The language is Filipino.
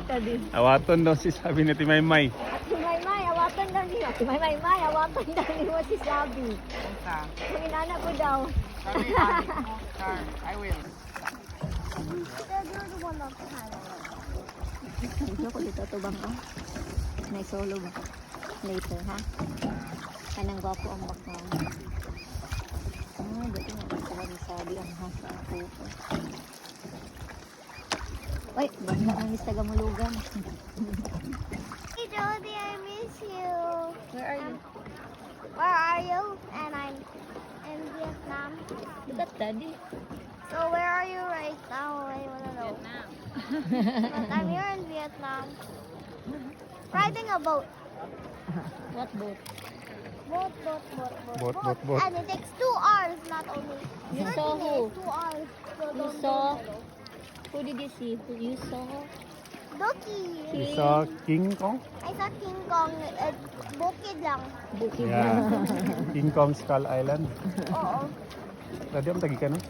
Tadi. Awaton daw si sabi ni Timaymay. Si Maymay, awaton daw niyo. Si Maymay, awaton daw niyo si Sabi. Kung inana ko daw. I will. Video ko dito to bang may solo ba? Later ha? Kanang gwapo ang background. Dito nga pala ni Sabi ang hasa ako. Ay, banda ang Instagamulugan. Hey Jody, I miss you. Where are you? Where are you? And I'm in Vietnam. Look at daddy. So where are you right now? I wanna know. But I'm here in Vietnam. Riding a boat. What boat? Boat. And it takes 2 hours, not only. You 30 saw who? days, 2 hours. So You don't saw? go. Who did you see? Who you saw? Doki. You saw King Kong? I saw King Kong. Bukid lang. Bukid Yeah. King Kong Skull Island. Oo. Tadi ang tagi ka no?